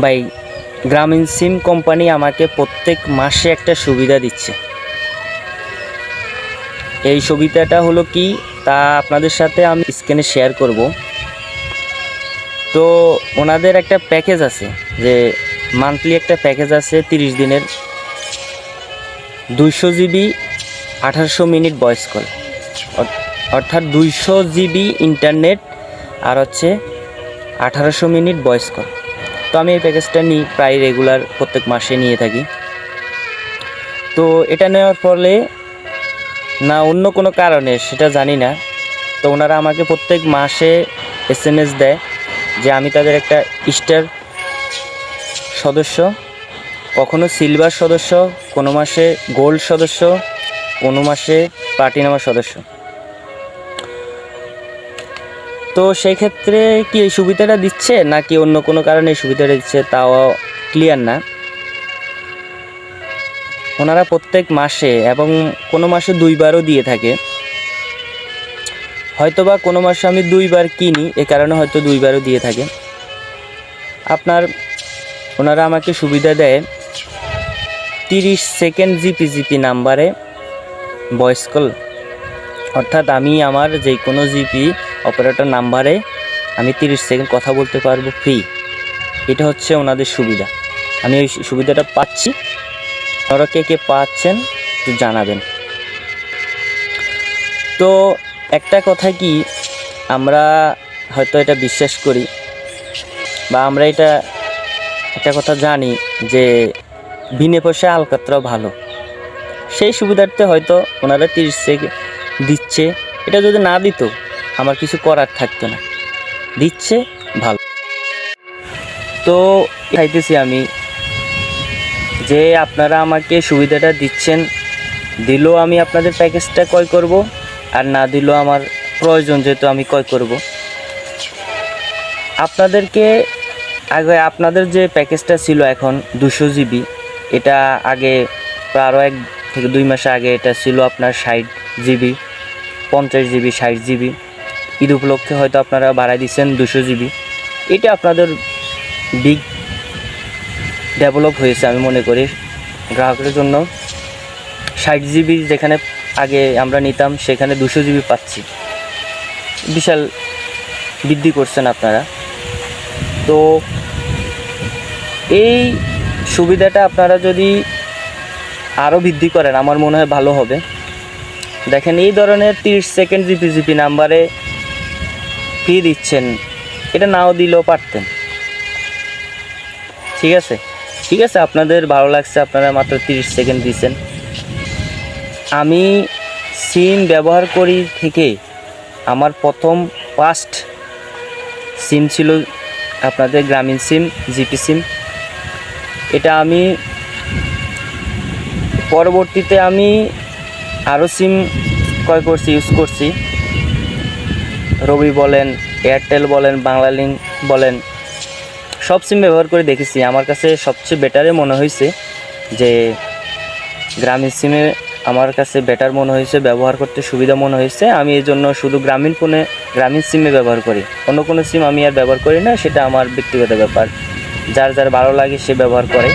ভাই, গ্রামীণ সিম কোম্পানি আমাকে প্রত্যেক মাসে একটা সুবিধা দিচ্ছে। এই সুবিধাটা হলো কি তা আপনাদের সাথে আমি স্ক্রিনে শেয়ার করব। তো ওনাদের একটা প্যাকেজ আছে, যে মান্থলি একটা প্যাকেজ আছে 30 দিনের, 200 জিবি 1800 মিনিট ভয়েস কল, অর্থাৎ 200 জিবি ইন্টারনেট আর হচ্ছে 1800 মিনিট ভয়েস কল। তো আমি এই প্যাকেজটা নিই, প্রায় রেগুলার প্রত্যেক মাসে নিয়ে থাকি। তো এটা নেওয়ার ফলে না অন্য কোনো কারণে সেটা জানি না, তো ওনারা আমাকে প্রত্যেক মাসে SMS দেয় যে আমি তাদের একটা স্টার সদস্য, কখনো সিলভার সদস্য, কোনো মাসে গোল্ড সদস্য, কোনো মাসে প্লাটিনামের সদস্য। তো সেই ক্ষেত্রে কি এই সুবিধাটা দিচ্ছে নাকি অন্য কোনো কারণে এই সুবিধাটা দিচ্ছে তাও ক্লিয়ার না। ওনারা প্রত্যেক মাসে এবং কোনো মাসে 2বারও দিয়ে থাকে, হয়তোবা কোনো মাসে আমি 2বার কিনি, এ কারণে হয়তো 2বারও দিয়ে থাকে। ওনারা আমাকে সুবিধা দেয় 30 সেকেন্ড জিপি নাম্বারে ভয়েস কল, অর্থাৎ আমি আমার যে কোনো জিপি অপারেটর নাম্বারে আমি 30 সেকেন্ড কথা বলতে পারবো ফ্রি। এটা হচ্ছে ওনাদের সুবিধা। আমি এই সুবিধাটা পাচ্ছি, আপনারা কে কে পাচ্ছেন একটু জানাবেন। তো একটা কথা কি, আমরা হয়তো এটা বিশ্বাস করি বা আমরা এটা একটা কথা জানি যে বিনে পয়সায় আলকাতরা ভালো। সেই সুবিধার্থে হয়তো ওনারা 30 সেকেন্ড দিচ্ছে। এটা যদি না দিত আমার কিছু করার থাকতো না, দিচ্ছে ভালো। তো চাইতেছি আমি যে আপনারা আমাকে সুবিধাটা দিচ্ছেন, দিলেও আমি আপনাদের প্যাকেজটা ক্রয় করব, আর না দিলেও আমার প্রয়োজন যেহেতু আমি ক্রয় করব। আপনাদেরকে আগে আপনাদের যে প্যাকেজটা ছিল এখন 200 জিবি, এটা আগে প্রায় আরও 1 থেকে 2 মাস আগে এটা ছিল আপনার 60 জিবি, 50 জিবি, 60 জিবি। ঈদ উপলক্ষে হয়তো আপনারা বাড়াই দিচ্ছেন 200 জিবি। এটা আপনাদের বিগ ডেভেলপ হয়েছে আমি মনে করি গ্রাহকের জন্য। 60 জিবি যেখানে আগে আমরা নিতাম সেখানে 200 জিবি পাচ্ছি, বিশাল বৃদ্ধি করছেন আপনারা। তো এই সুবিধাটা আপনারা যদি আরও বৃদ্ধি করেন আমার মনে হয় ভালো হবে। দেখেন, এই ধরনের 30 সেকেন্ড জিপি নাম্বারে ফ্রি দিচ্ছেন, এটা নাও দিলেও পারতেন। ঠিক আছে, আপনাদের ভালো লাগছে, আপনারা মাত্র 30 সেকেন্ড দিচ্ছেন। আমি সিম ব্যবহার করি থেকে আমার প্রথম ফার্স্ট সিম ছিল আপনাদের গ্রামীণ সিম, জিপি সিম। এটা আমি পরবর্তীতে আমি আরও সিম ক্রয় করছি, ইউজ করছি। রবি বলেন, এয়ারটেল বলেন, বাংলালিংক বলেন, সব সিম ব্যবহার করে দেখেছি। আমার কাছে সবচেয়ে বেটারে মনে হয়েছে যে গ্রামীণ সিমে আমার কাছে বেটার মনে হয়েছে, ব্যবহার করতে সুবিধা মনে হয়েছে। আমি এই জন্য শুধু গ্রামীণ সিমে ব্যবহার করি, অন্য কোনো সিম আমি আর ব্যবহার করি না। সেটা আমার ব্যক্তিগত ব্যাপার, যার ভালো লাগে সে ব্যবহার করে।